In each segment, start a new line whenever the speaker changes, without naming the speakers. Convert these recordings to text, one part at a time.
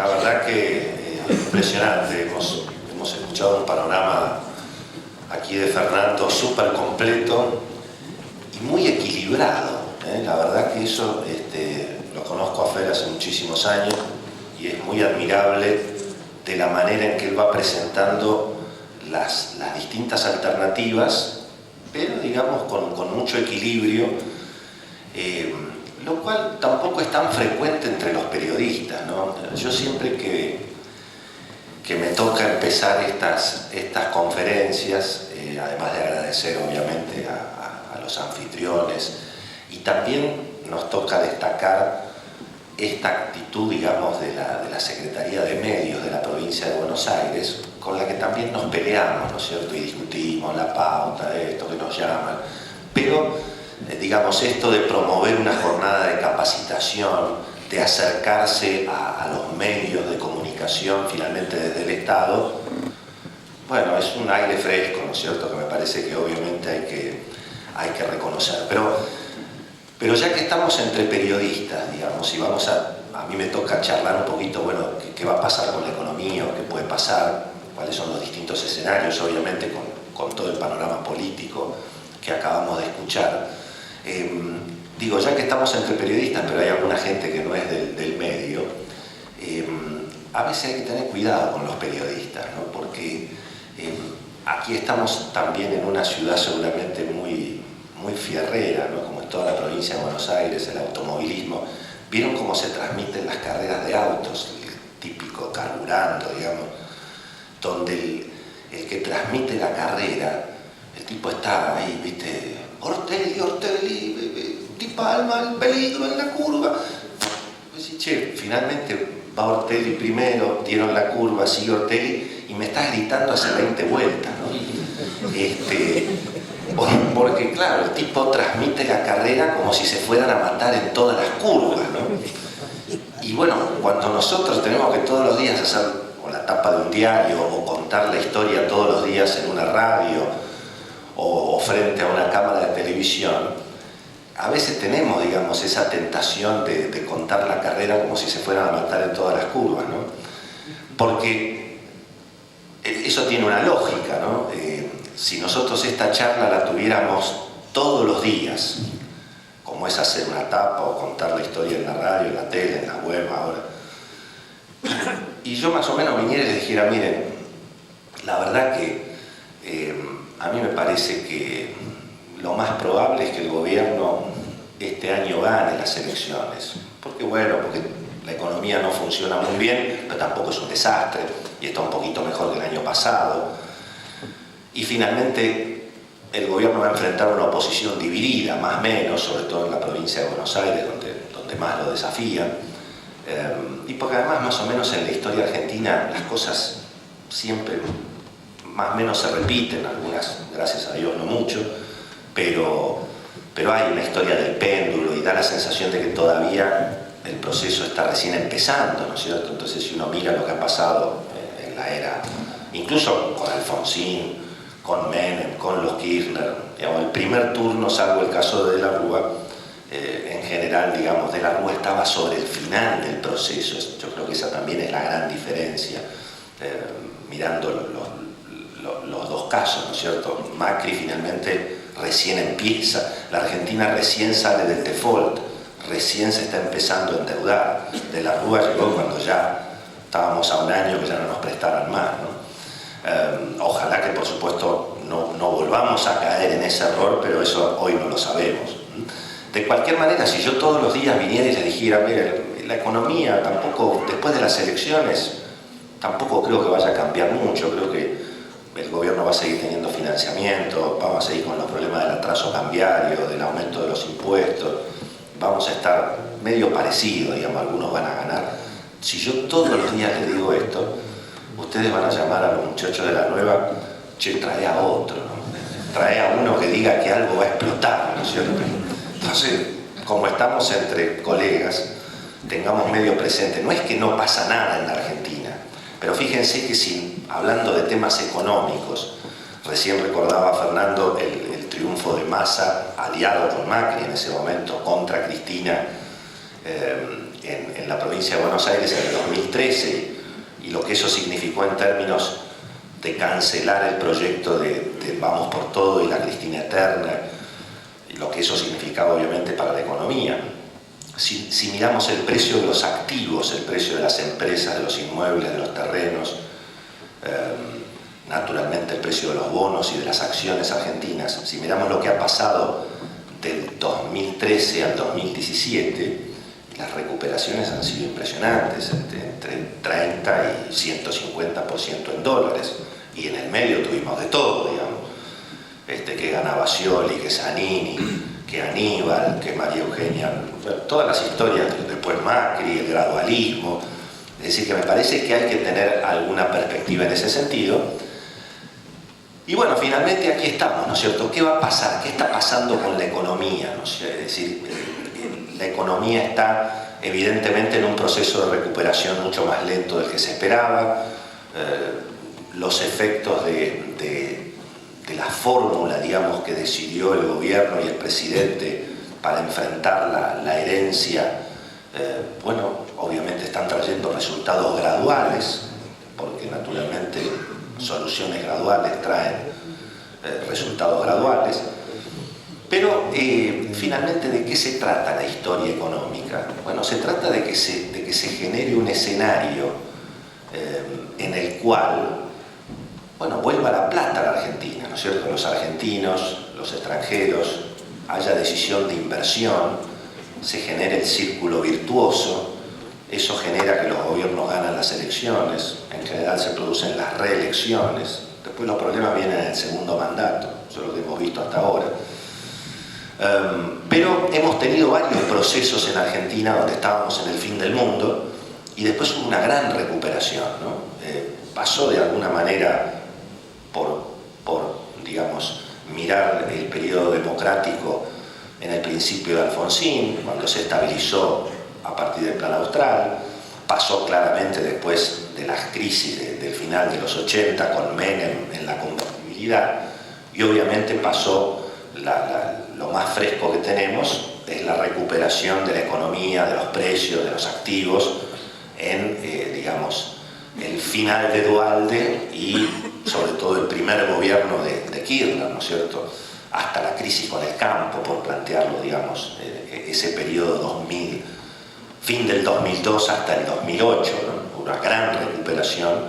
la verdad que impresionante. Hemos escuchado un panorama aquí de Fernando súper completo y muy equilibrado. La verdad que eso lo conozco a Fer hace muchísimos años y es muy admirable de la manera en que él va presentando las distintas alternativas, pero digamos con mucho equilibrio, lo cual tampoco es tan frecuente entre los periodistas, ¿no? Yo siempre que me toca empezar estas conferencias, además de agradecer obviamente a los anfitriones, y también nos toca destacar esta actitud, digamos, de la Secretaría de Medios de la provincia de Buenos Aires, con la que también nos peleamos, ¿no es cierto? Y discutimos la pauta, esto que nos llaman, pero digamos, esto de promover una jornada de capacitación, de acercarse a los medios de comunicación finalmente desde el Estado, bueno, es un aire fresco, ¿no es cierto?, que me parece que obviamente hay que reconocer. Pero ya que estamos entre periodistas, digamos, y a mí me toca charlar un poquito, bueno, qué va a pasar con la economía, o qué puede pasar, cuáles son los distintos escenarios, obviamente con todo el panorama político que acabamos de escuchar. Digo, ya que estamos entre periodistas, pero hay alguna gente que no es del medio, a veces hay que tener cuidado con los periodistas, ¿no? Porque aquí estamos también en una ciudad seguramente muy fierrera, ¿no? Como en toda la provincia de Buenos Aires, el automovilismo. ¿Vieron cómo se transmiten las carreras de autos? El típico carburando, digamos, donde el que transmite la carrera, el tipo está ahí, ¿viste? Ortelli, Di Palma, el peligro en la curva. Pues, che, finalmente va Ortelli primero, dieron la curva, sigue Ortelli y me está gritando hace 20 vueltas, ¿no? Porque claro, el tipo transmite la carrera como si se fueran a matar en todas las curvas, ¿no? Y bueno, cuando nosotros tenemos que todos los días hacer o la tapa de un diario o contar la historia todos los días en una radio o frente a una cámara de televisión, a veces tenemos, digamos, esa tentación de contar la carrera como si se fueran a matar en todas las curvas, ¿no? Porque eso tiene una lógica, ¿no? Si nosotros esta charla la tuviéramos todos los días, como es hacer una tapa o contar la historia en la radio, en la tele, en la web ahora, y yo más o menos viniera y les dijera, miren, la verdad que a mí me parece que lo más probable es que el gobierno este año gane las elecciones. Porque bueno, porque la economía no funciona muy bien, pero tampoco es un desastre y está un poquito mejor que el año pasado. Y finalmente el gobierno va a enfrentar una oposición dividida, más o menos, sobre todo en la provincia de Buenos Aires, donde más lo desafían. Y porque además más o menos en la historia argentina las cosas siempre más o menos se repiten, algunas gracias a Dios no mucho, pero hay una historia del péndulo y da la sensación de que todavía el proceso está recién empezando, ¿no es cierto? Entonces si uno mira lo que ha pasado en la era, incluso con Alfonsín, con Menem, con los Kirchner, digamos, el primer turno, salvo el caso de De la Rúa, en general, digamos, De la Rúa estaba sobre el final del proceso. Yo creo que esa también es la gran diferencia, mirando los dos casos, ¿no es cierto? Macri finalmente recién empieza, la Argentina recién sale del default, recién se está empezando a endeudar. De la Rúa llegó cuando ya estábamos a un año que ya no nos prestaran más, ¿no? Ojalá que por supuesto no volvamos a caer en ese error, pero eso hoy no lo sabemos. De cualquier manera, si yo todos los días viniera y les dijera, mire, la economía tampoco, después de las elecciones, tampoco creo que vaya a cambiar mucho, creo que el gobierno va a seguir teniendo financiamiento, vamos a seguir con los problemas del atraso cambiario, del aumento de los impuestos, vamos a estar medio parecidos, digamos, algunos van a ganar. Si yo todos los días les digo esto, ustedes van a llamar a los muchachos de la nueva, che, trae a otro, ¿no? Trae a uno que diga que algo va a explotar, ¿no es cierto? Entonces, como estamos entre colegas, tengamos medio presente, no es que no pasa nada en la Argentina, pero fíjense que si, hablando de temas económicos, recién recordaba Fernando el triunfo de Massa, aliado con Macri en ese momento, contra Cristina, en la provincia de Buenos Aires en el 2013 y lo que eso significó en términos de cancelar el proyecto de Vamos por Todo y la Cristina Eterna, y lo que eso significaba obviamente para la economía. Si miramos el precio de los activos, el precio de las empresas, de los inmuebles, de los terrenos, naturalmente el precio de los bonos y de las acciones argentinas, si miramos lo que ha pasado del 2013 al 2017, las recuperaciones han sido impresionantes, entre 30 y 150% en dólares, y en el medio tuvimos de todo, digamos, que ganaba Scioli, que Zanini, que Aníbal, que María Eugenia, bueno, todas las historias, después Macri, el gradualismo. Es decir, que me parece que hay que tener alguna perspectiva en ese sentido. Y bueno, finalmente aquí estamos, ¿no es cierto? ¿Qué va a pasar? ¿Qué está pasando con la economía? ¿No? Es decir, la economía está evidentemente en un proceso de recuperación mucho más lento del que se esperaba. Los efectos de la fórmula, digamos, que decidió el gobierno y el presidente para enfrentar la herencia, bueno, obviamente están trayendo resultados graduales, porque naturalmente soluciones graduales traen resultados graduales. Pero finalmente, ¿de qué se trata la historia económica? Bueno, se trata de que se genere un escenario en el cual, bueno, vuelva la plata a la Argentina, ¿no es cierto? Los argentinos, los extranjeros, haya decisión de inversión, se genere el círculo virtuoso, eso genera que los gobiernos ganan las elecciones, en general se producen las reelecciones, después los problemas vienen en el segundo mandato, eso es lo que hemos visto hasta ahora. Pero hemos tenido varios procesos en Argentina donde estábamos en el fin del mundo y después hubo una gran recuperación, ¿no? Pasó de alguna manera por, digamos, mirar el periodo democrático en el principio de Alfonsín, cuando se estabilizó a partir del Plan Austral, pasó claramente después de las crisis del final de los 80 con Menem en la convertibilidad, y obviamente pasó lo más fresco que tenemos es la recuperación de la economía, de los precios, de los activos en, digamos, el final de Duhalde y sobre todo el primer gobierno de Kirchner, ¿no es cierto?, hasta la crisis con el campo, por plantearlo, digamos, ese periodo 2000, fin del 2002 hasta el 2008, ¿no? Una gran recuperación.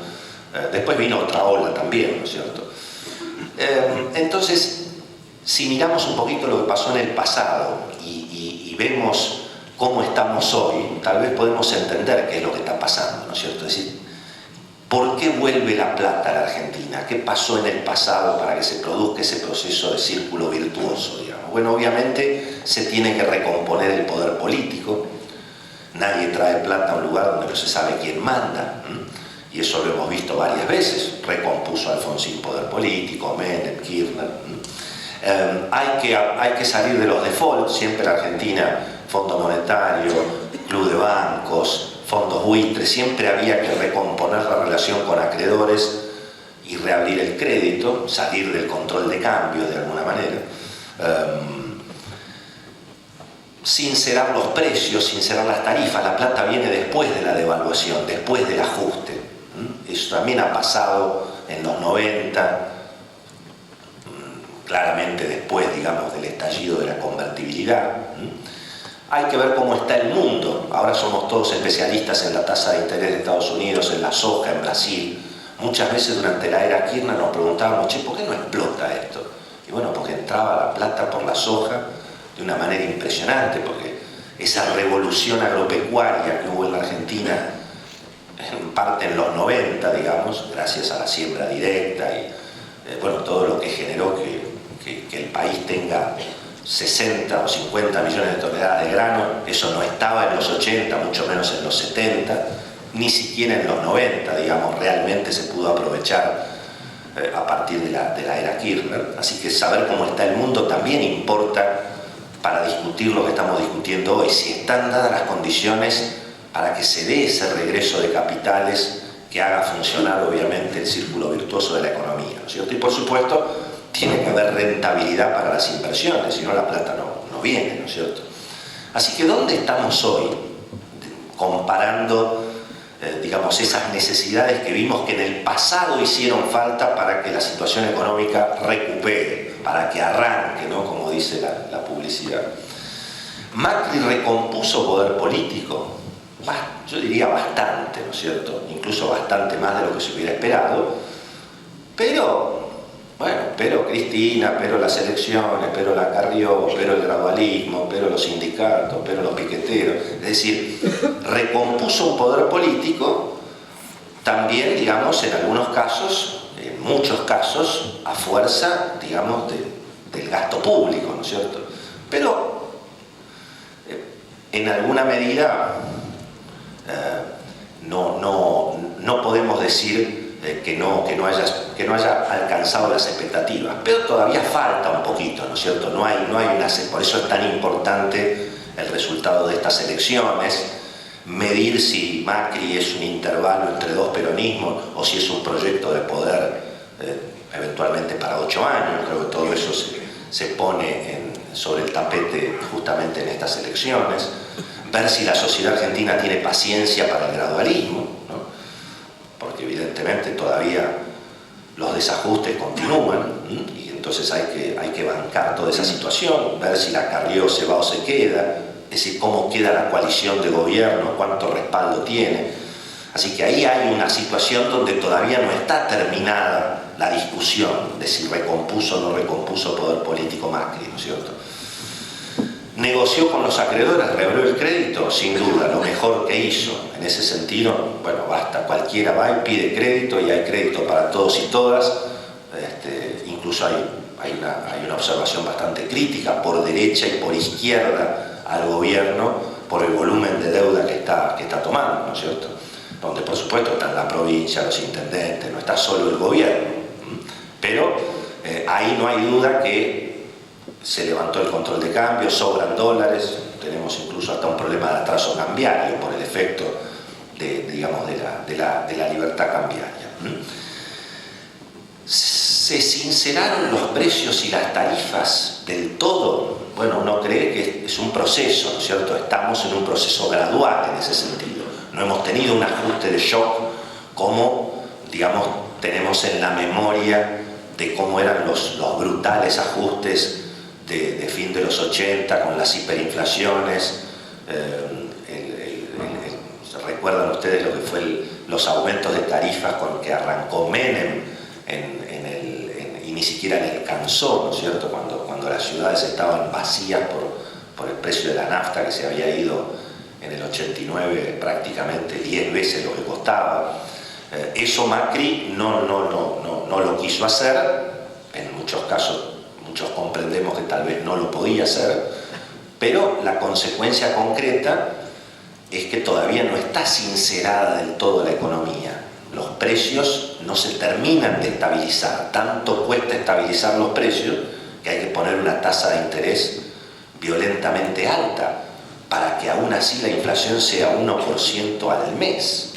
Después vino otra ola también, ¿no es cierto? Entonces, si miramos un poquito lo que pasó en el pasado y vemos cómo estamos hoy, tal vez podemos entender qué es lo que está pasando, ¿no es cierto? Es decir, ¿por qué vuelve la plata a la Argentina? ¿Qué pasó en el pasado para que se produzca ese proceso de círculo virtuoso, digamos? Bueno, obviamente se tiene que recomponer el poder político. Nadie trae plata a un lugar donde no se sabe quién manda, y eso lo hemos visto varias veces. Recompuso Alfonsín poder político, Menem, Kirchner. Hay que salir de los defaults. Siempre en Argentina, Fondo Monetario, Club de Bancos, fondos buitres, siempre había que recomponer la relación con acreedores y reabrir el crédito, salir del control de cambio de alguna manera, sincerar los precios, sincerar las tarifas. La plata viene después de la devaluación, después del ajuste. Eso también ha pasado en los 90, claramente después, digamos, del estallido de la convertibilidad. Hay que ver cómo está el mundo. Ahora somos todos especialistas en la tasa de interés de Estados Unidos, en la soja, en Brasil. Muchas veces durante la era Kirchner nos preguntábamos, che, ¿por qué no explota esto? Y bueno, porque entraba la plata por la soja de una manera impresionante, porque esa revolución agropecuaria que hubo en la Argentina, en parte en los 90, digamos, gracias a la siembra directa y bueno, todo lo que generó que el país tenga 60 o 50 millones de toneladas de grano, eso no estaba en los 80, mucho menos en los 70, ni siquiera en los 90, digamos, realmente se pudo aprovechar a partir de la era Kirchner. Así que saber cómo está el mundo también importa para discutir lo que estamos discutiendo hoy, si están dadas las condiciones para que se dé ese regreso de capitales que haga funcionar obviamente el círculo virtuoso de la economía, ¿no es cierto? Y por supuesto tiene que haber rentabilidad para las inversiones, si no la plata no viene, ¿no es cierto? Así que ¿dónde estamos hoy? Comparando, digamos, esas necesidades que vimos que en el pasado hicieron falta para que la situación económica recupere, para que arranque, ¿no? Como dice la publicidad. Macri recompuso poder político, yo diría bastante, ¿no es cierto? Incluso bastante más de lo que se hubiera esperado, pero, bueno, pero Cristina, pero las elecciones, pero la Carrió, pero el gradualismo, pero los sindicatos, pero los piqueteros, es decir, recompuso un poder político, también, digamos, en algunos casos, en muchos casos, a fuerza, digamos, del gasto público, ¿no es cierto? Pero, en alguna medida, no podemos decir que no haya alcanzado las expectativas, pero todavía falta un poquito, ¿no es cierto? No hay por eso es tan importante el resultado de estas elecciones, medir si Macri es un intervalo entre dos peronismos o si es un proyecto de poder eventualmente para 8 años. Creo que todo eso se pone sobre el tapete justamente en estas elecciones. Ver si la sociedad argentina tiene paciencia para el gradualismo, ¿no? Porque evidentemente todavía los desajustes continúan, y entonces hay que bancar toda esa situación, ver si la Carrió se va o se queda, es decir, cómo queda la coalición de gobierno, cuánto respaldo tiene. Así que ahí hay una situación donde todavía no está terminada la discusión de si recompuso o no recompuso poder político Macri, ¿no es cierto? Negoció con los acreedores, reabrió el crédito, sin duda, lo mejor que hizo. En ese sentido, bueno, basta, cualquiera va y pide crédito y hay crédito para todos y todas. Incluso hay una observación bastante crítica por derecha y por izquierda al gobierno por el volumen de deuda que está tomando, ¿no es cierto? Donde por supuesto están la provincia, los intendentes, no está solo el gobierno. Pero ahí no hay duda que se levantó el control de cambio, sobran dólares, tenemos incluso hasta un problema de atraso cambiario por el efecto digamos, de la libertad cambiaria. ¿Se sinceraron los precios y las tarifas del todo? Bueno, uno cree que es un proceso, ¿no es cierto? Estamos en un proceso gradual en ese sentido. No hemos tenido un ajuste de shock como, digamos, tenemos en la memoria de cómo eran los brutales ajustes de fin de los 80 con las hiperinflaciones. ¿Recuerdan ustedes lo que fue los aumentos de tarifas con que arrancó Menem y ni siquiera le alcanzó, ¿no es cierto? Cuando las ciudades estaban vacías por el precio de la nafta que se había ido en el 89 prácticamente 10 veces lo que costaba. Eso Macri no lo quiso hacer, en muchos casos muchos comprendemos que tal vez no lo podía hacer, pero la consecuencia concreta es que todavía no está sincerada del todo la economía. Los precios no se terminan de estabilizar, tanto cuesta estabilizar los precios que hay que poner una tasa de interés violentamente alta para que aún así la inflación sea 1% al mes.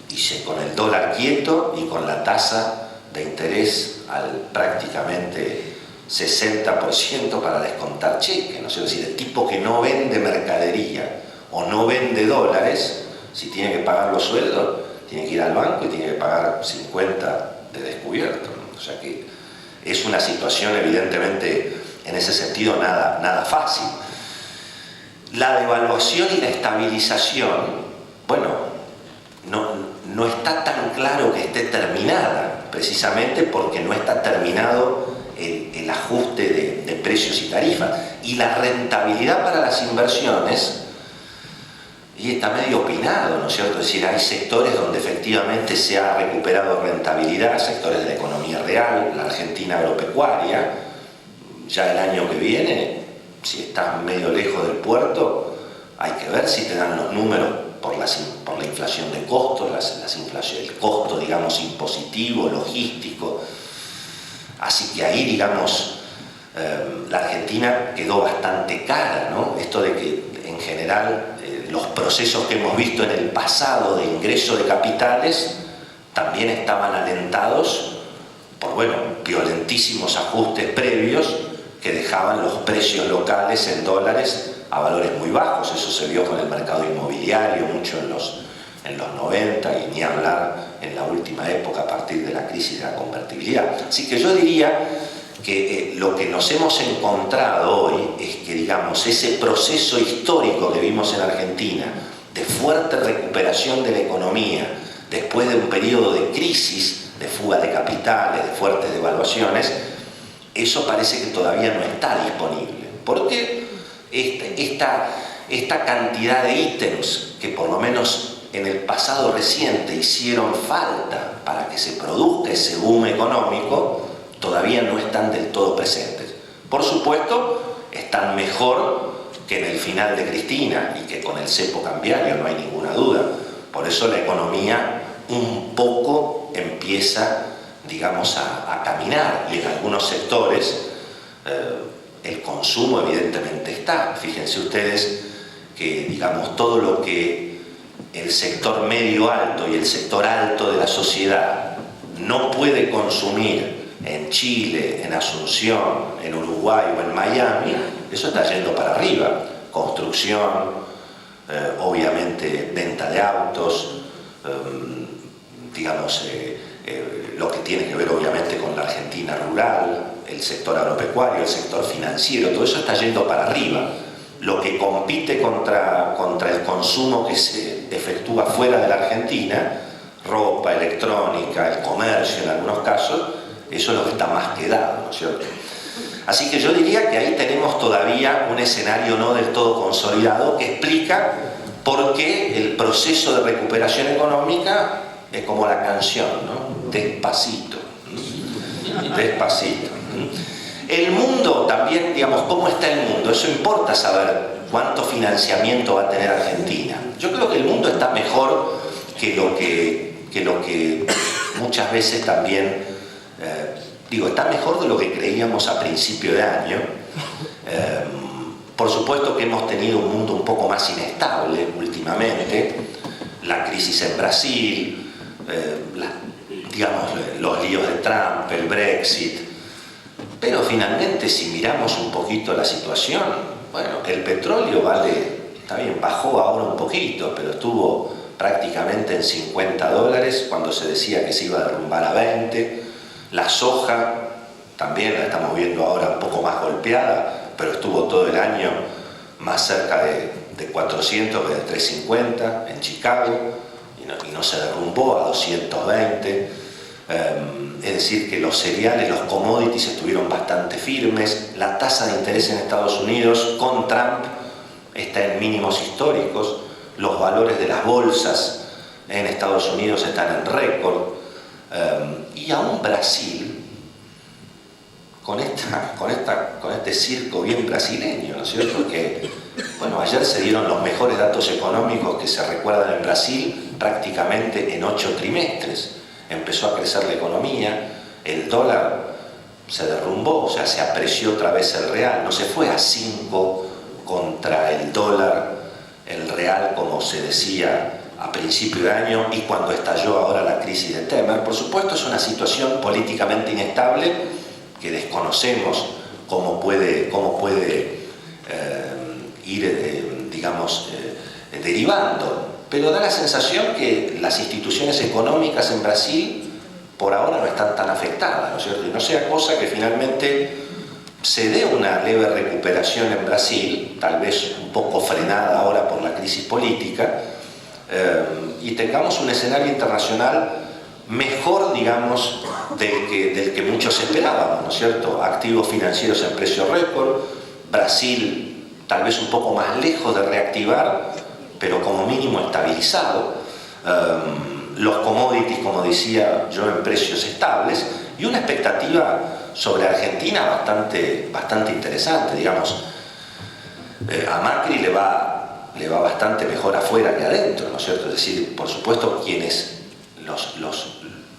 Y con el dólar quieto y con la tasa de interés al prácticamente 60% para descontar cheques, ¿no? Es decir, el tipo que no vende mercadería o no vende dólares, si tiene que pagar los sueldos, tiene que ir al banco y tiene que pagar 50 de descubierto, ¿no? O sea que es una situación evidentemente en ese sentido nada fácil. La devaluación y la estabilización, bueno, no está tan claro que esté terminada, precisamente porque no está terminado el ajuste de precios y tarifas. Y la rentabilidad para las inversiones, y está medio opinado, ¿no es cierto? Es decir, hay sectores donde efectivamente se ha recuperado rentabilidad, sectores de la economía real, la Argentina agropecuaria. Ya el año que viene, si estás medio lejos del puerto, hay que ver si te dan los números por la inflación de costos, el costo, digamos, impositivo, logístico. Así que ahí, digamos, la Argentina quedó bastante cara, ¿no? Esto de que, en general, los procesos que hemos visto en el pasado de ingreso de capitales también estaban alentados por, bueno, violentísimos ajustes previos que dejaban los precios locales en dólares a valores muy bajos. Eso se vio con el mercado inmobiliario mucho en los 90 y ni hablar en la última época a partir de la crisis de la convertibilidad. Así que yo diría que lo que nos hemos encontrado hoy es que, digamos, ese proceso histórico que vimos en Argentina de fuerte recuperación de la economía después de un periodo de crisis, de fuga de capitales, de fuertes devaluaciones, eso parece que todavía no está disponible. Porque esta cantidad de ítems que por lo menos en el pasado reciente hicieron falta para que se produzca ese boom económico, todavía no están del todo presentes. Por supuesto, están mejor que en el final de Cristina y que con el cepo cambiario, no hay ninguna duda. Por eso la economía un poco empieza, digamos, a caminar, y en algunos sectores el consumo evidentemente está. Fíjense ustedes que, digamos, todo lo que el sector medio alto y el sector alto de la sociedad no puede consumir en Chile, en Asunción, en Uruguay o en Miami, eso está yendo para arriba. Construcción, obviamente venta de autos, digamos, lo que tiene que ver obviamente con la Argentina rural, el sector agropecuario, el sector financiero, todo eso está yendo para arriba. Lo que compite contra el consumo que se efectúa fuera de la Argentina, ropa, electrónica, el comercio en algunos casos, eso es lo que está más quedado, ¿no es cierto? Así que yo diría que ahí tenemos todavía un escenario no del todo consolidado que explica por qué el proceso de recuperación económica es como la canción, ¿no? Despacito, despacito. El mundo también, digamos, ¿cómo está el mundo? Eso importa saber cuánto financiamiento va a tener Argentina. Yo creo que el mundo está mejor que lo que muchas veces también, está mejor de lo que creíamos a principio de año. Por supuesto que hemos tenido un mundo un poco más inestable últimamente, la crisis en Brasil, los líos de Trump, el Brexit. Pero finalmente, si miramos un poquito la situación, bueno, el petróleo está bien, bajó ahora un poquito, pero estuvo prácticamente en $50 cuando se decía que se iba a derrumbar a 20. La soja también la estamos viendo ahora un poco más golpeada, pero estuvo todo el año más cerca de 400 que de 350 en Chicago y no se derrumbó a 220. Es decir, que los cereales, los commodities estuvieron bastante firmes. La tasa de interés en Estados Unidos con Trump está en mínimos históricos. Los valores de las bolsas en Estados Unidos están en récord. Y aún Brasil, con este circo bien brasileño, ¿no es cierto? Que, bueno, ayer se dieron los mejores datos económicos que se recuerdan en Brasil prácticamente en 8 trimestres. Empezó a crecer la economía, el dólar se derrumbó, o sea, se apreció otra vez el real, no se fue a 5 contra el dólar, el real, como se decía a principio de año y cuando estalló ahora la crisis de Temer. Por supuesto, es una situación políticamente inestable que desconocemos cómo puede ir, derivando. Pero da la sensación que las instituciones económicas en Brasil por ahora no están tan afectadas, ¿no es cierto? Y no sea cosa que finalmente se dé una leve recuperación en Brasil, tal vez un poco frenada ahora por la crisis política, y tengamos un escenario internacional mejor, digamos, del que muchos esperábamos, ¿no es cierto? Activos financieros en precio récord, Brasil tal vez un poco más lejos de reactivar, pero como mínimo estabilizado, los commodities, como decía yo, en precios estables, y una expectativa sobre Argentina bastante interesante, digamos. A Macri le va bastante mejor afuera que adentro, ¿no es cierto? Es decir, por supuesto,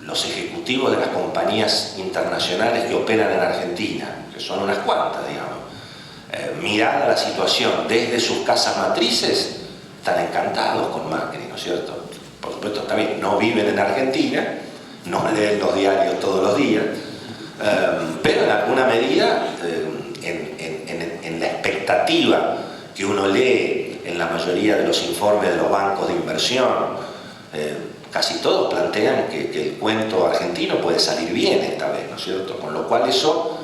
los ejecutivos de las compañías internacionales que operan en Argentina, que son unas cuantas, digamos, mirada la situación desde sus casas matrices, están encantados con Macri, ¿no es cierto? Por supuesto, también no viven en Argentina, no leen los diarios todos los días, pero en alguna medida, en la expectativa que uno lee en la mayoría de los informes de los bancos de inversión, casi todos plantean que el cuento argentino puede salir bien esta vez, ¿no es cierto? Con lo cual eso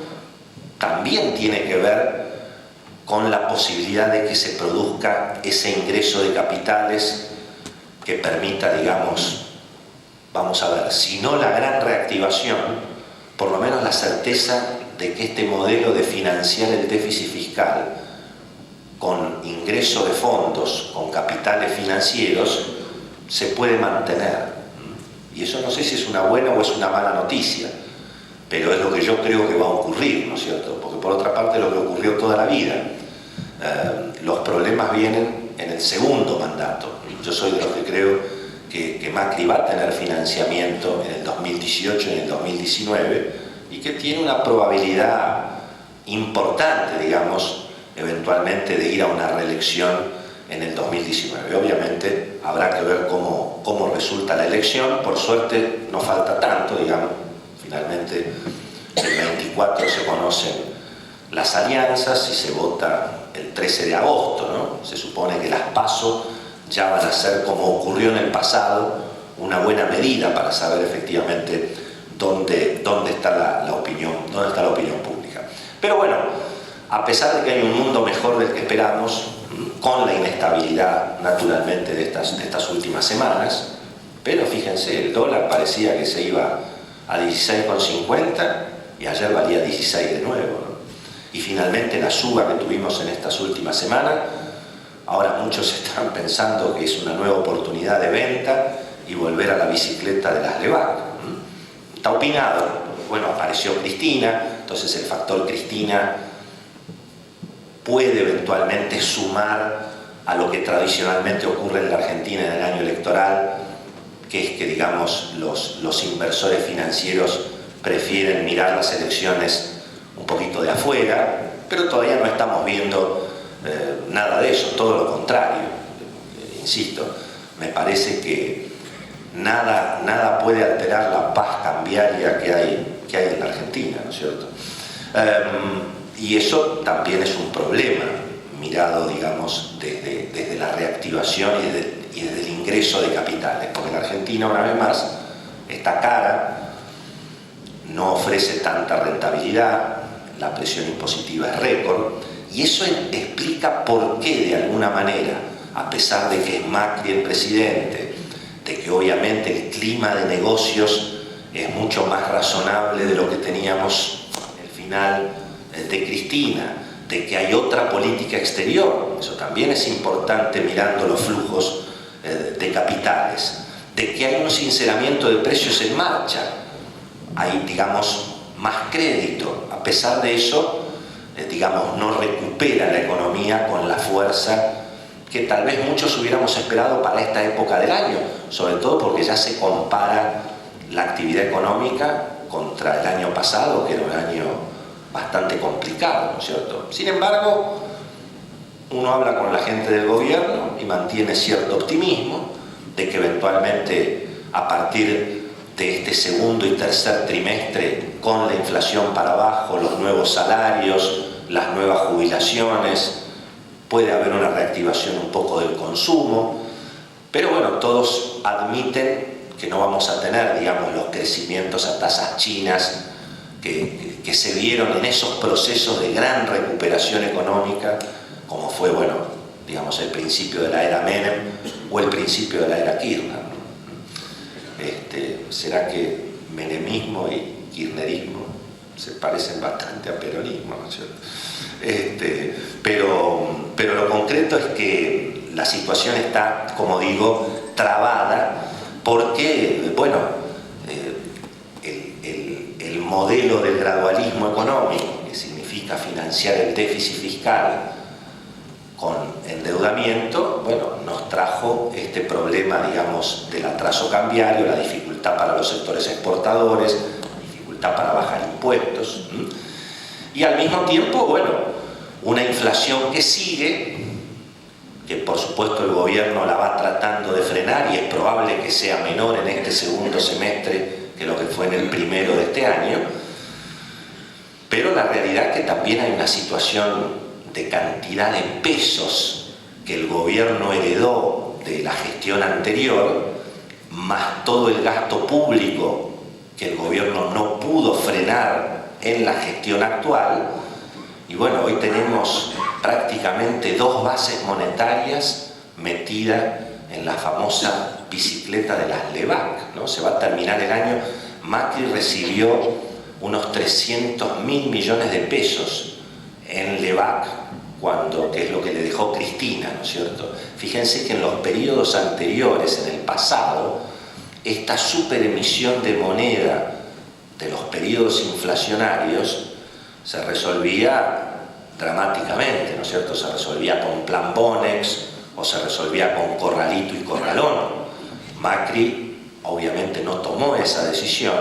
también tiene que ver con la posibilidad de que se produzca ese ingreso de capitales que permita, digamos, vamos a ver, si no la gran reactivación, por lo menos la certeza de que este modelo de financiar el déficit fiscal con ingreso de fondos, con capitales financieros, se puede mantener. Y eso no sé si es una buena o es una mala noticia, pero es lo que yo creo que va a ocurrir, ¿no es cierto? Porque por otra parte lo que ocurrió toda la vida. Los problemas vienen en el segundo mandato. Yo soy de los que creo que Macri va a tener financiamiento en el 2018 y en el 2019 y que tiene una probabilidad importante, digamos, eventualmente de ir a una reelección en el 2019. Obviamente habrá que ver cómo resulta la elección. Por suerte no falta tanto, digamos. Finalmente el 24 se conocen las alianzas y se vota el 13 de agosto, ¿no? Se supone que las PASO ya van a ser, como ocurrió en el pasado, una buena medida para saber efectivamente dónde está la opinión pública. Pero bueno, a pesar de que hay un mundo mejor del que esperamos, con la inestabilidad naturalmente de estas últimas semanas, pero fíjense, el dólar parecía que se iba a 16,50 y ayer valía 16 de nuevo, ¿no? Y finalmente la suba que tuvimos en estas últimas semanas, ahora muchos están pensando que es una nueva oportunidad de venta y volver a la bicicleta de las Levac. Está opinado, bueno, apareció Cristina, entonces el factor Cristina puede eventualmente sumar a lo que tradicionalmente ocurre en la Argentina en el año electoral, que es que, digamos, los inversores financieros prefieren mirar las elecciones un poquito de afuera, pero todavía no estamos viendo nada de eso, todo lo contrario. Insisto, me parece que nada puede alterar la paz cambiaria que hay en la Argentina, ¿no es cierto? Y eso también es un problema, mirado, digamos, desde la reactivación y desde el ingreso de capitales, porque la Argentina, una vez más, está cara, no ofrece tanta rentabilidad, la presión impositiva es récord, y eso explica por qué, de alguna manera, a pesar de que es Macri el presidente, de que obviamente el clima de negocios es mucho más razonable de lo que teníamos al final de Cristina, de que hay otra política exterior, eso también es importante mirando los flujos de capitales, de que hay un sinceramiento de precios en marcha, hay, digamos, más crédito. A pesar de eso, digamos, no recupera la economía con la fuerza que tal vez muchos hubiéramos esperado para esta época del año, sobre todo porque ya se compara la actividad económica contra el año pasado, que era un año bastante complicado, ¿no es cierto? Sin embargo, uno habla con la gente del gobierno y mantiene cierto optimismo de que eventualmente a partir de este segundo y tercer trimestre, con la inflación para abajo, los nuevos salarios, las nuevas jubilaciones, puede haber una reactivación un poco del consumo, pero bueno, todos admiten que no vamos a tener, digamos, los crecimientos a tasas chinas que se vieron en esos procesos de gran recuperación económica, como fue, bueno, digamos, el principio de la era Menem o el principio de la era Kirchner. ¿Será que menemismo y kirchnerismo se parecen bastante a peronismo, ¿no es cierto? Pero lo concreto es que la situación está, como digo, trabada porque, bueno, el modelo del gradualismo económico, que significa financiar el déficit fiscal con endeudamiento, bueno, nos trajo este problema, digamos, del atraso cambiario, la dificultad para los sectores exportadores, dificultad para bajar impuestos, y al mismo tiempo, bueno, una inflación que sigue, que por supuesto el gobierno la va tratando de frenar y es probable que sea menor en este segundo semestre que lo que fue en el primero de este año, pero la realidad es que también hay una situación de cantidad de pesos que el gobierno heredó de la gestión anterior, más todo el gasto público que el gobierno no pudo frenar en la gestión actual. Y bueno, hoy tenemos prácticamente 2 bases monetarias metidas en la famosa bicicleta de las LEVAC, ¿no? Se va a terminar el año. Macri recibió unos 300.000 millones de pesos en LEVAC, que es lo que le dejó Cristina, ¿no es cierto? Fíjense que en los periodos anteriores, en el pasado, esta superemisión de moneda de los periodos inflacionarios se resolvía dramáticamente, ¿no es cierto? Se resolvía con Plan Bonex o se resolvía con Corralito y Corralón. Macri obviamente no tomó esa decisión,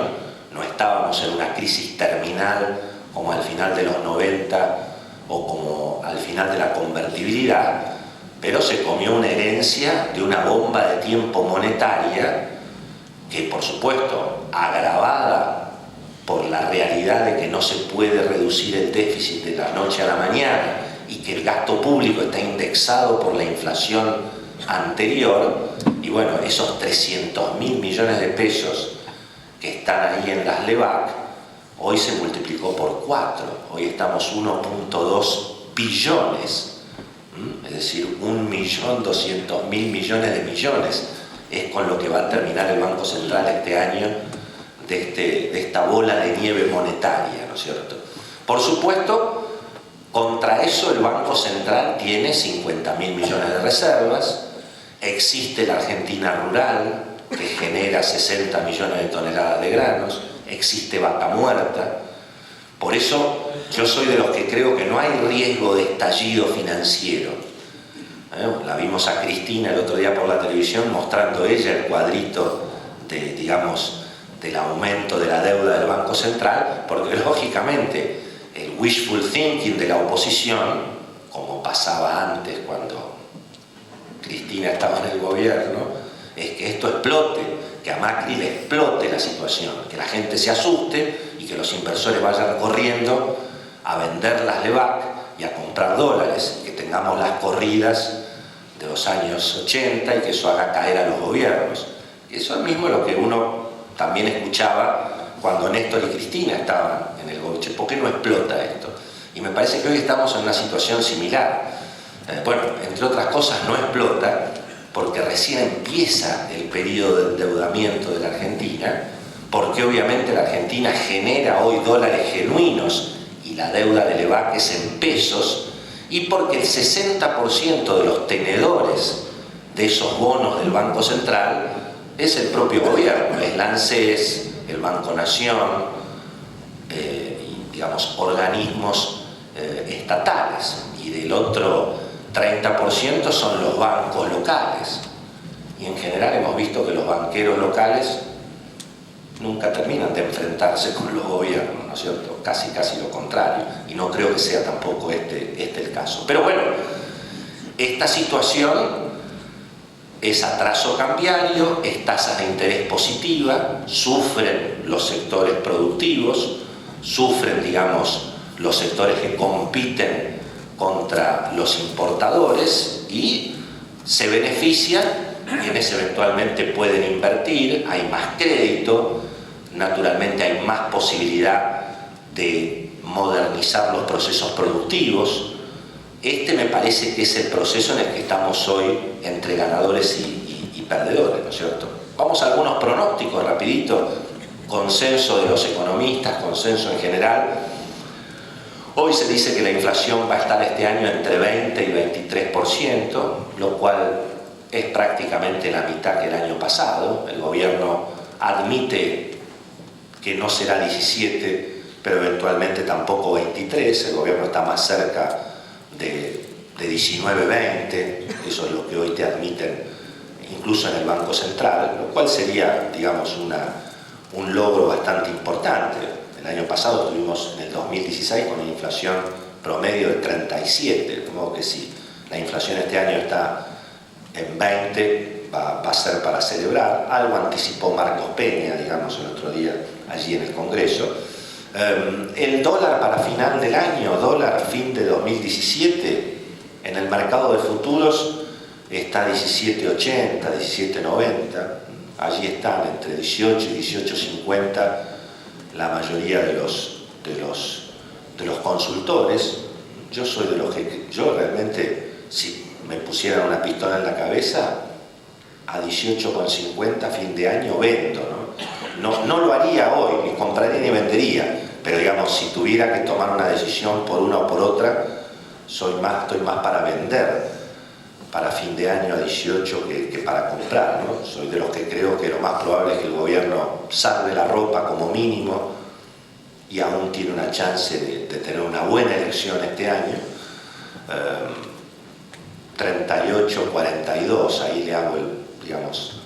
no estábamos en una crisis terminal como al final de los 90 o como al final de la convertibilidad, pero se comió una herencia de una bomba de tiempo monetaria que, por supuesto, agravada por la realidad de que no se puede reducir el déficit de la noche a la mañana y que el gasto público está indexado por la inflación anterior. Y bueno, esos 300.000 millones de pesos que están ahí en las LEVAC, hoy se multiplicó por 4. Hoy estamos 1.2 billones, es decir, 1.200.000 millones de millones. Es con lo que va a terminar el Banco Central este año de esta bola de nieve monetaria, ¿no es cierto? Por supuesto, contra eso el Banco Central tiene 50.000 millones de reservas, existe la Argentina rural, que genera 60 millones de toneladas de granos, existe vaca muerta. Por eso yo soy de los que creo que no hay riesgo de estallido financiero. La vimos a Cristina el otro día por la televisión mostrando ella el cuadrito del aumento de la deuda del Banco Central, porque lógicamente el wishful thinking de la oposición, como pasaba antes cuando Cristina estaba en el gobierno, es que esto explote, que a Macri le explote la situación, que la gente se asuste y que los inversores vayan corriendo a vender las LEVAC y a comprar dólares, y que tengamos las corridas de los años 80 y que eso haga caer a los gobiernos. Y eso es mismo lo que uno también escuchaba cuando Néstor y Cristina estaban en el gobierno. ¿Por qué no explota esto? Y me parece que hoy estamos en una situación similar. Bueno, entre otras cosas no explota porque recién empieza el periodo de endeudamiento de la Argentina, porque obviamente la Argentina genera hoy dólares genuinos y la deuda de LEVAC es en pesos, y porque el 60% de los tenedores de esos bonos del Banco Central es el propio gobierno, es la ANSES, el Banco Nación, organismos estatales, y del otro 30% son los bancos locales. Y en general hemos visto que los banqueros locales nunca terminan de enfrentarse con los gobiernos, ¿no es cierto? Casi lo contrario. Y no creo que sea tampoco este el caso. Pero bueno, esta situación es atraso cambiario, es tasas de interés positiva, sufren los sectores productivos, sufren, los sectores que compiten contra los importadores y se benefician, quienes eventualmente pueden invertir, hay más crédito, naturalmente hay más posibilidad de modernizar los procesos productivos. Este me parece que es el proceso en el que estamos hoy entre ganadores y perdedores, ¿no es cierto? Vamos a algunos pronósticos rapidito, consenso de los economistas, consenso en general. Hoy se dice que la inflación va a estar este año entre 20 y 23%, lo cual es prácticamente la mitad que el año pasado. El gobierno admite que no será 17, pero eventualmente tampoco 23. El gobierno está más cerca de 19, 20. Eso es lo que hoy te admiten incluso en el Banco Central, lo cual sería, un logro bastante importante. El año pasado tuvimos en el 2016 con una inflación promedio de 37, de modo que si la inflación este año está en 20, va a ser para celebrar. Algo anticipó Marcos Peña, el otro día allí en el Congreso. El dólar para final del año, dólar fin de 2017, en el mercado de futuros está 17.80, 17.90, allí están entre 18 y 18.50 la mayoría de los consultores. Yo soy de los que, yo realmente, si me pusieran una pistola en la cabeza, a 18,50 fin de año vendo, ¿no? No lo haría hoy, ni compraría ni vendería, pero digamos, si tuviera que tomar una decisión por una o por otra, estoy más para vender para fin de año a 18 que para comprar, ¿no? Soy de los que creo que lo más probable es que el gobierno salve la ropa como mínimo y aún tiene una chance de tener una buena elección este año. 38-42, ahí le hago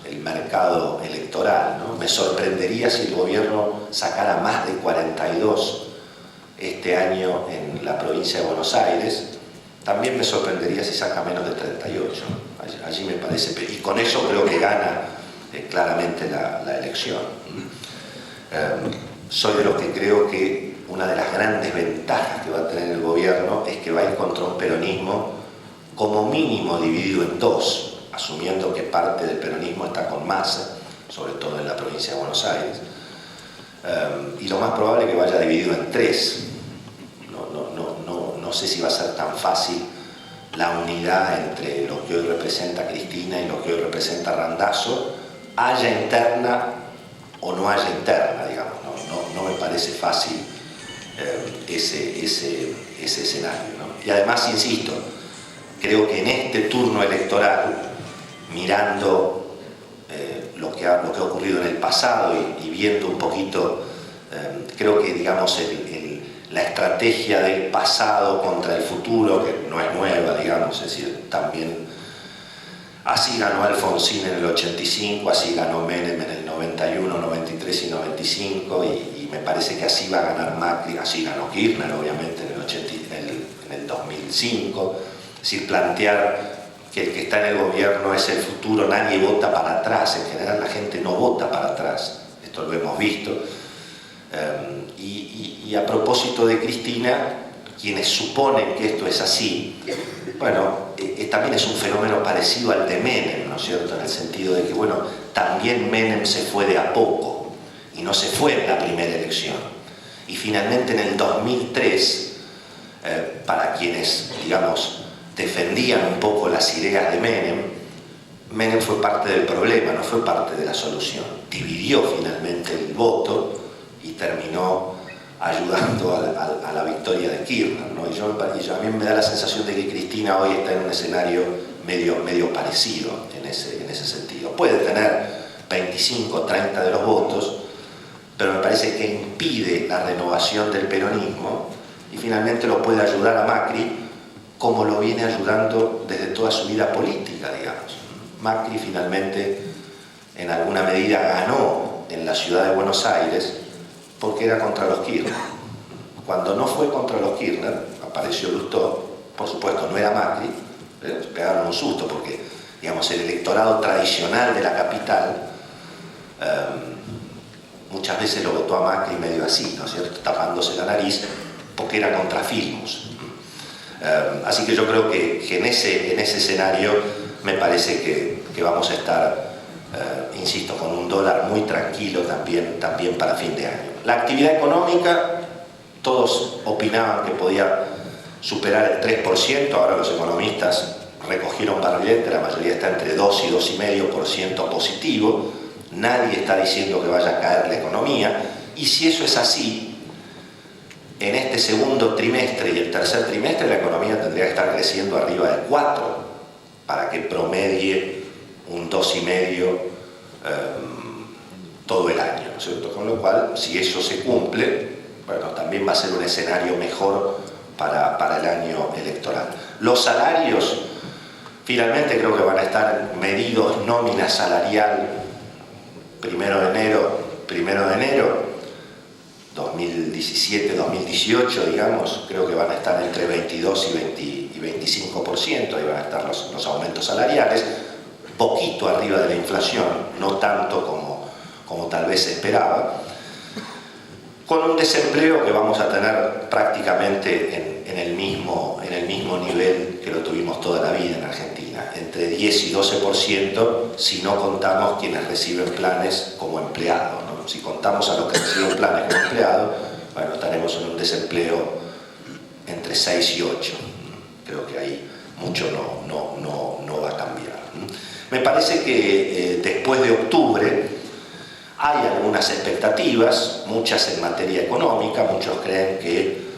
el mercado electoral, ¿no? Me sorprendería si el gobierno sacara más de 42 este año en la provincia de Buenos Aires. También me sorprendería si saca menos de 38. Allí me parece, y con eso creo que gana claramente la elección. Soy de los que creo que una de las grandes ventajas que va a tener el gobierno es que va a ir contra un peronismo como mínimo dividido en dos, asumiendo que parte del peronismo está con Massa, sobre todo en la provincia de Buenos Aires, y lo más probable es que vaya dividido en tres. No sé si va a ser tan fácil la unidad entre lo que hoy representa Cristina y lo que hoy representa Randazzo, haya interna o no haya interna, digamos. No me parece fácil ese escenario, ¿no? Y además, insisto, creo que en este turno electoral, mirando lo que ha ocurrido en el pasado y viendo un poquito, creo que digamos la estrategia del pasado contra el futuro, que no es nueva, digamos, es decir, también así ganó Alfonsín en el 85, así ganó Menem en el 91, 93 y 95, y me parece que así va a ganar Macri, así ganó Kirchner, obviamente, en el 2005. Es decir, plantear que el que está en el gobierno es el futuro, nadie vota para atrás, en general la gente no vota para atrás, esto lo hemos visto. Y a propósito de Cristina, quienes suponen que esto es así, bueno, también es un fenómeno parecido al de Menem, ¿no es cierto? En el sentido de que, bueno, también Menem se fue de a poco y no se fue en la primera elección. Y finalmente en el 2003, para quienes, digamos, defendían un poco las ideas de Menem fue parte del problema, no fue parte de la solución. Dividió finalmente el voto y terminó ayudando a la victoria de Kirchner, ¿no? Y a mí me da la sensación de que Cristina hoy está en un escenario medio parecido en ese sentido. Puede tener 25 o 30 de los votos, pero me parece que impide la renovación del peronismo y finalmente lo puede ayudar a Macri como lo viene ayudando desde toda su vida política, digamos. Macri finalmente en alguna medida ganó en la ciudad de Buenos Aires porque era contra los Kirchner. Cuando no fue contra los Kirchner, apareció Lustó, por supuesto no era Macri, pero se pegaron un susto porque, digamos, el electorado tradicional de la capital muchas veces lo votó a Macri medio así, ¿no es cierto?, tapándose la nariz porque era contra Filmus. Así que yo creo que en ese escenario me parece que vamos a estar, insisto, con un dólar muy tranquilo también para fin de año. La actividad económica, todos opinaban que podía superar el 3%, ahora los economistas recogieron barrilete, la mayoría está entre 2 y 2,5% positivo, nadie está diciendo que vaya a caer la economía, y si eso es así, en este segundo trimestre y el tercer trimestre la economía tendría que estar creciendo arriba de 4 para que promedie un 2,5 todo el año, ¿no es cierto? Con lo cual, si eso se cumple, bueno, también va a ser un escenario mejor para el año electoral. Los salarios, finalmente creo que van a estar medidos nómina salarial 1 de enero 2017-2018, digamos, creo que van a estar entre 22 y 25%, ahí van a estar los aumentos salariales, poquito arriba de la inflación, no tanto como tal vez se esperaba, con un desempleo que vamos a tener prácticamente en el mismo nivel que lo tuvimos toda la vida en Argentina, entre 10 y 12% si no contamos quienes reciben planes como empleados, ¿no? Si contamos a los que reciben planes como empleados, bueno, estaremos en un desempleo entre 6 y 8. Creo que ahí mucho no va a cambiar. Me parece que después de octubre hay algunas expectativas, muchas en materia económica. Muchos creen que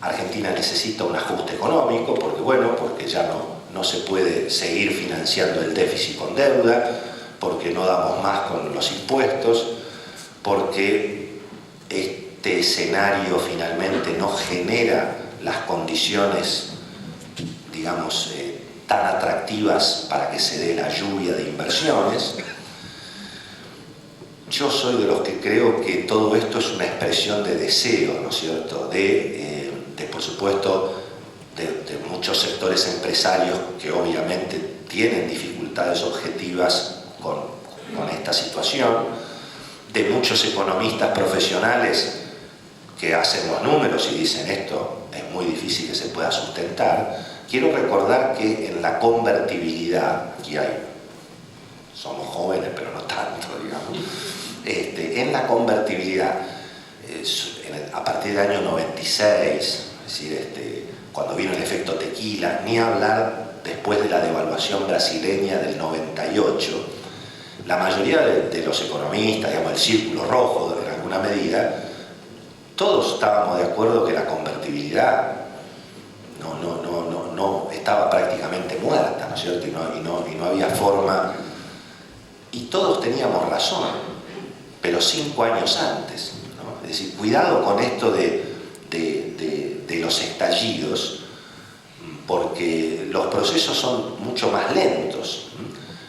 Argentina necesita un ajuste económico porque ya no se puede seguir financiando el déficit con deuda, porque no damos más con los impuestos, porque este escenario finalmente no genera las condiciones, digamos, tan atractivas para que se dé la lluvia de inversiones. Yo soy de los que creo que todo esto es una expresión de deseo, ¿no es cierto?, por supuesto, de muchos sectores empresarios que obviamente tienen dificultades objetivas con esta situación, de muchos economistas profesionales que hacen los números y dicen esto es muy difícil que se pueda sustentar. Quiero recordar que en la convertibilidad, aquí somos jóvenes pero no tanto, digamos, en la convertibilidad, a partir del año 96, es decir, cuando vino el efecto tequila, ni hablar después de la devaluación brasileña del 98, la mayoría de los economistas, digamos, el círculo rojo en alguna medida, todos estábamos de acuerdo que la convertibilidad no estaba prácticamente muerta, ¿no es cierto? Y no había forma, y todos teníamos razón, pero 5 años antes, ¿no? Es decir, cuidado con esto de los estallidos, porque los procesos son mucho más lentos.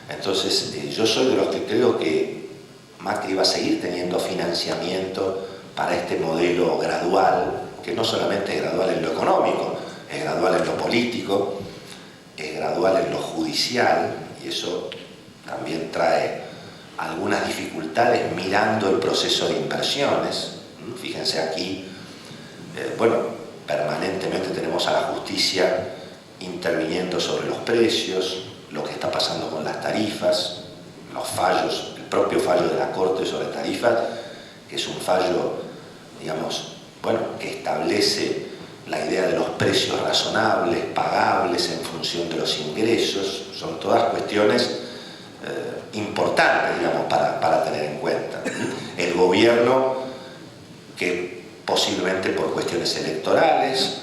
Entonces, yo soy de los que creo que Macri va a seguir teniendo financiamiento para este modelo gradual, que no solamente es gradual en lo económico, es gradual en lo político, es gradual en lo judicial, y eso también trae algunas dificultades mirando el proceso de inversiones. Fíjense aquí, permanentemente tenemos a la justicia interviniendo sobre los precios, lo que está pasando con las tarifas, los fallos, el propio fallo de la Corte sobre tarifas, que es un fallo, digamos, que establece la idea de los precios razonables, pagables en función de los ingresos. Son todas cuestiones importantes, digamos, para tener en cuenta. El gobierno, que posiblemente por cuestiones electorales,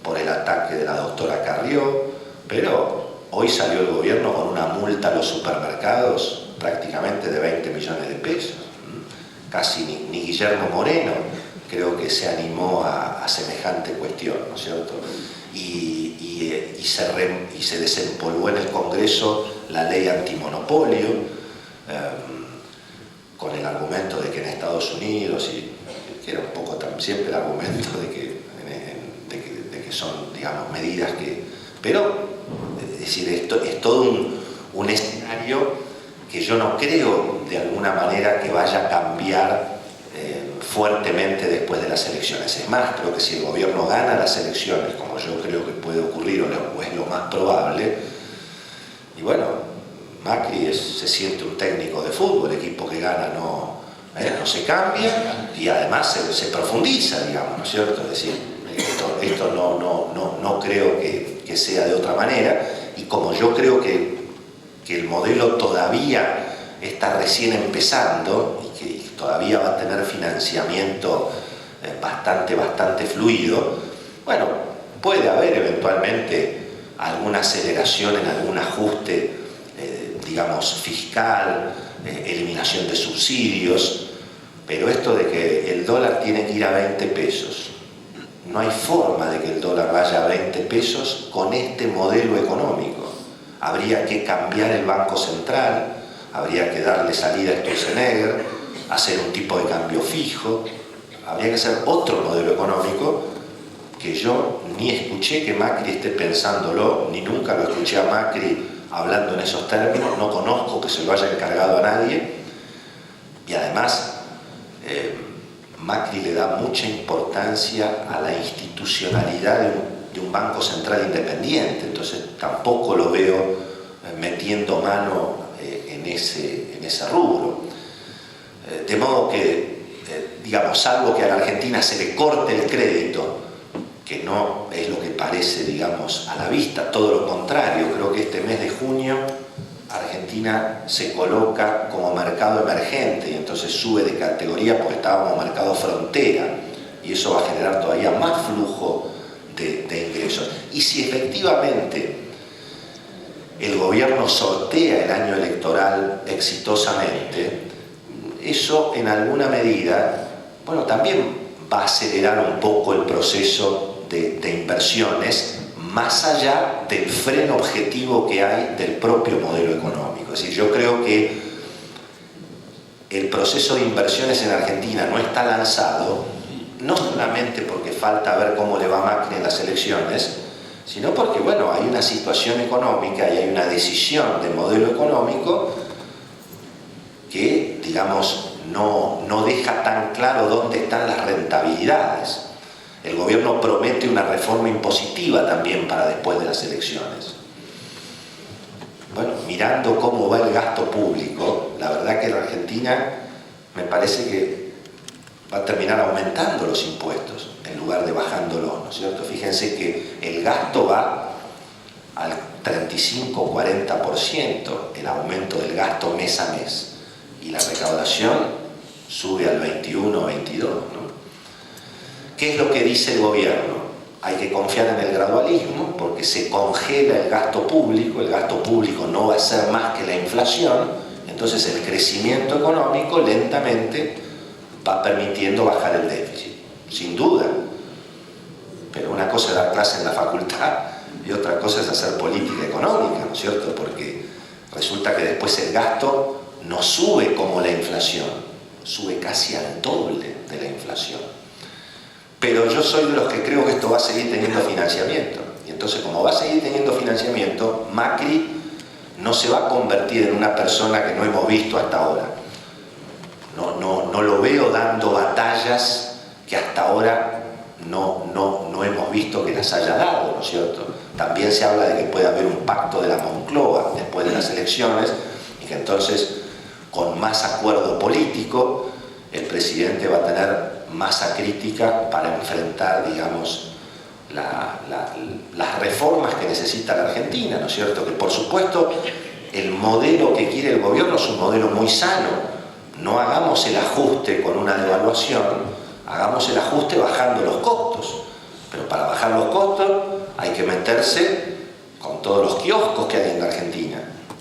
por el ataque de la doctora Carrió, pero hoy salió el gobierno con una multa a los supermercados prácticamente de 20 millones de pesos. Casi ni Guillermo Moreno creo que se animó a semejante cuestión, ¿no es cierto? Y se desempolvó en el Congreso la ley antimonopolio, con el argumento de que en Estados Unidos, que era un poco siempre el argumento de que son, digamos, medidas que... Pero, es decir, esto es todo un escenario que yo no creo de alguna manera que vaya a cambiar fuertemente después de las elecciones. Es más, creo que si el gobierno gana las elecciones, como yo creo que puede ocurrir o es lo más probable, y Macri se siente un técnico de fútbol, el equipo que gana no se cambia y además se profundiza, digamos, ¿no es cierto? Es decir, esto no creo que sea de otra manera, y como yo creo que el modelo todavía está recién empezando y que todavía va a tener financiamiento bastante fluido, puede haber eventualmente alguna aceleración en algún ajuste, digamos, fiscal, eliminación de subsidios, pero esto de que el dólar tiene que ir a 20 pesos, no hay forma de que el dólar vaya a 20 pesos con este modelo económico. Habría que cambiar el Banco Central, habría que darle salida a Sturzenegger, hacer un tipo de cambio fijo, habría que hacer otro modelo económico que yo ni escuché que Macri esté pensándolo, ni nunca lo escuché a Macri hablando en esos términos, no conozco que se lo haya encargado a nadie, y además Macri le da mucha importancia a la institucionalidad de un Banco Central independiente, entonces tampoco lo veo metiendo mano en ese rubro. De modo que, digamos, salvo que a la Argentina se le corte el crédito, que no es lo que parece, digamos, a la vista, todo lo contrario, creo que este mes de junio Argentina se coloca como mercado emergente y entonces sube de categoría porque estaba como mercado frontera y eso va a generar todavía más flujo de ingresos. Y si efectivamente el gobierno sortea el año electoral exitosamente, eso en alguna medida, bueno, también va a acelerar un poco el proceso de inversiones más allá del freno objetivo que hay del propio modelo económico. Es decir, yo creo que el proceso de inversiones en Argentina no está lanzado, no solamente porque falta ver cómo le va a Macri en las elecciones, sino porque, bueno, hay una situación económica y hay una decisión del modelo económico que, digamos, no deja tan claro dónde están las rentabilidades. El gobierno promete una reforma impositiva también para después de las elecciones. Bueno, mirando cómo va el gasto público, la verdad que en Argentina me parece que va a terminar aumentando los impuestos en lugar de bajándolos, ¿no es cierto? Fíjense que el gasto va al 35-40%, el aumento del gasto mes a mes, y la recaudación sube al 21 o 22, ¿no? ¿Qué es lo que dice el gobierno? Hay que confiar en el gradualismo porque se congela el gasto público no va a ser más que la inflación, entonces el crecimiento económico lentamente va permitiendo bajar el déficit, sin duda. Pero una cosa es dar clase en la facultad y otra cosa es hacer política económica, ¿no es cierto? Porque resulta que después el gasto no sube como la inflación, sube casi al doble de la inflación. Pero yo soy de los que creo que esto va a seguir teniendo financiamiento. Y entonces, como va a seguir teniendo financiamiento, Macri no se va a convertir en una persona que no hemos visto hasta ahora. No lo veo dando batallas que hasta ahora no hemos visto que las haya dado, ¿no es cierto? También se habla de que puede haber un pacto de la Moncloa después de las elecciones y que entonces, con más acuerdo político, el presidente va a tener masa crítica para enfrentar, digamos, las reformas que necesita la Argentina, ¿no es cierto? Que por supuesto el modelo que quiere el gobierno es un modelo muy sano. No hagamos el ajuste con una devaluación, hagamos el ajuste bajando los costos. Pero para bajar los costos hay que meterse con todos los kioscos que hay en la Argentina.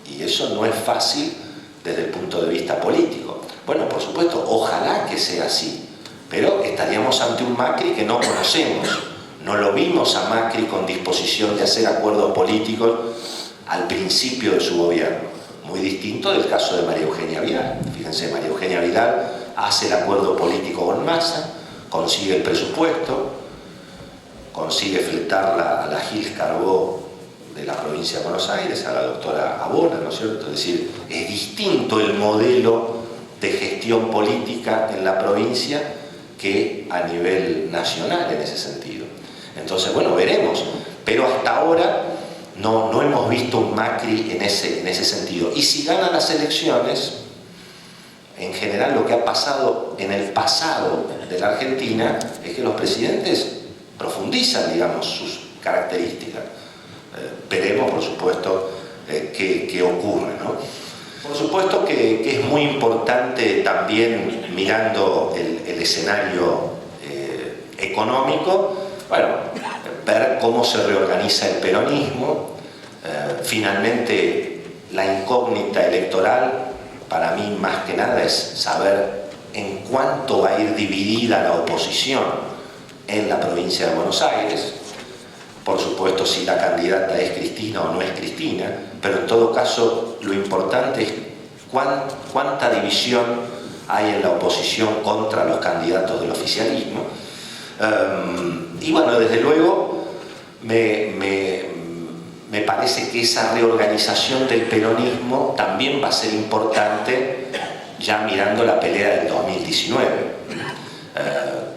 Y eso no es fácil desde el punto de vista político. Bueno, por supuesto, ojalá que sea así. Pero estaríamos ante un Macri que no conocemos. No lo vimos a Macri con disposición de hacer acuerdos políticos al principio de su gobierno. Muy distinto del caso de María Eugenia Vidal. Fíjense, María Eugenia Vidal hace el acuerdo político con Massa, consigue el presupuesto, consigue fletarla a la Gil Carbó de la provincia de Buenos Aires, a la doctora Abona, ¿no es cierto? Es decir, es distinto el modelo de gestión política en la provincia que a nivel nacional en ese sentido. Entonces, bueno, veremos, pero hasta ahora no hemos visto un Macri en ese sentido. Y si gana las elecciones, en general lo que ha pasado en el pasado de la Argentina es que los presidentes profundizan, digamos, sus características. Veremos, por supuesto, qué ocurre, ¿no? Por supuesto que es muy importante también, mirando el escenario económico, bueno, ver cómo se reorganiza el peronismo. Finalmente, la incógnita electoral, para mí más que nada, es saber en cuánto va a ir dividida la oposición en la provincia de Buenos Aires. Por supuesto, si la candidata es Cristina o no es Cristina, pero en todo caso lo importante es cuánta división hay en la oposición contra los candidatos del oficialismo. Y bueno, desde luego me parece que esa reorganización del peronismo también va a ser importante ya mirando la pelea del 2019.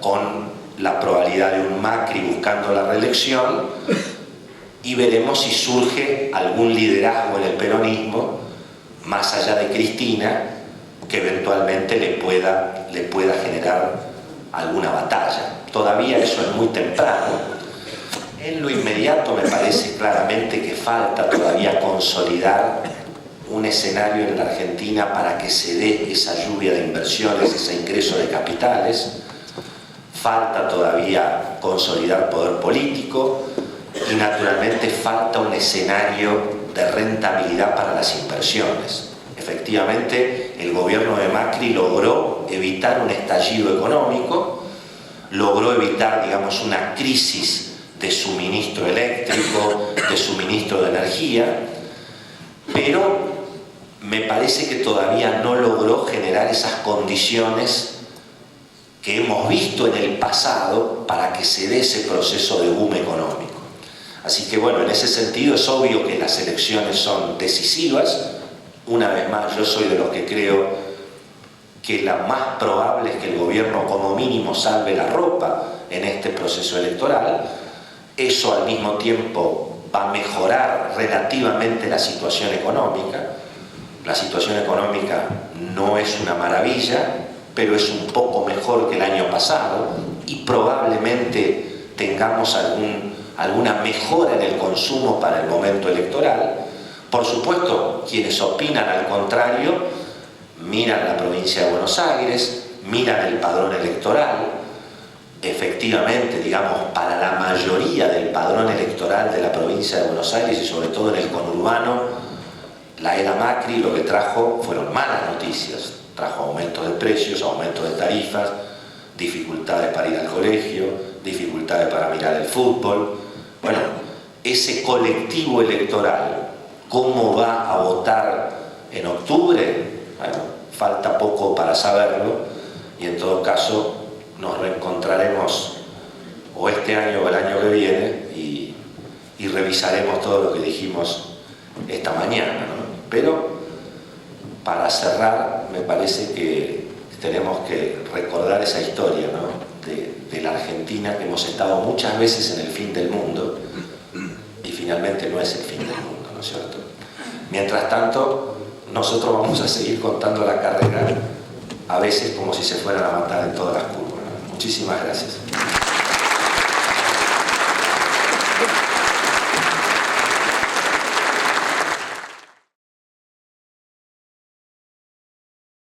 con la probabilidad de un Macri buscando la reelección, y veremos si surge algún liderazgo en el peronismo, más allá de Cristina, que eventualmente le pueda generar alguna batalla. Todavía eso es muy temprano. En lo inmediato me parece claramente que falta todavía consolidar un escenario en la Argentina para que se dé esa lluvia de inversiones, ese ingreso de capitales. Falta todavía consolidar poder político y naturalmente falta un escenario de rentabilidad para las inversiones. Efectivamente, el gobierno de Macri logró evitar un estallido económico, logró evitar, digamos, una crisis de suministro eléctrico, de suministro de energía, pero me parece que todavía no logró generar esas condiciones que hemos visto en el pasado para que se dé ese proceso de boom económico. Así que bueno, en ese sentido es obvio que las elecciones son decisivas. Una vez más, yo soy de los que creo que la más probable es que el gobierno como mínimo salve la ropa en este proceso electoral. Eso al mismo tiempo va a mejorar relativamente la situación económica. La situación económica no es una maravilla, pero es un poco mejor que el año pasado y probablemente tengamos alguna mejora en el consumo para el momento electoral. Por supuesto, quienes opinan al contrario miran la provincia de Buenos Aires, miran el padrón electoral. Efectivamente, digamos, para la mayoría del padrón electoral de la provincia de Buenos Aires y sobre todo en el conurbano, la era Macri lo que trajo fueron malas noticias. Trajo aumentos de precios, aumentos de tarifas, dificultades para ir al colegio, dificultades para mirar el fútbol. Bueno, ese colectivo electoral, ¿cómo va a votar en octubre? Bueno, falta poco para saberlo y en todo caso nos reencontraremos o este año o el año que viene y revisaremos todo lo que dijimos esta mañana, ¿no? Pero para cerrar, me parece que tenemos que recordar esa historia, ¿no? de la Argentina, que hemos estado muchas veces en el fin del mundo y finalmente no es el fin del mundo, ¿no es cierto? Mientras tanto, nosotros vamos a seguir contando la carrera, a veces como si se fueran a matar en todas las curvas, ¿no? Muchísimas gracias.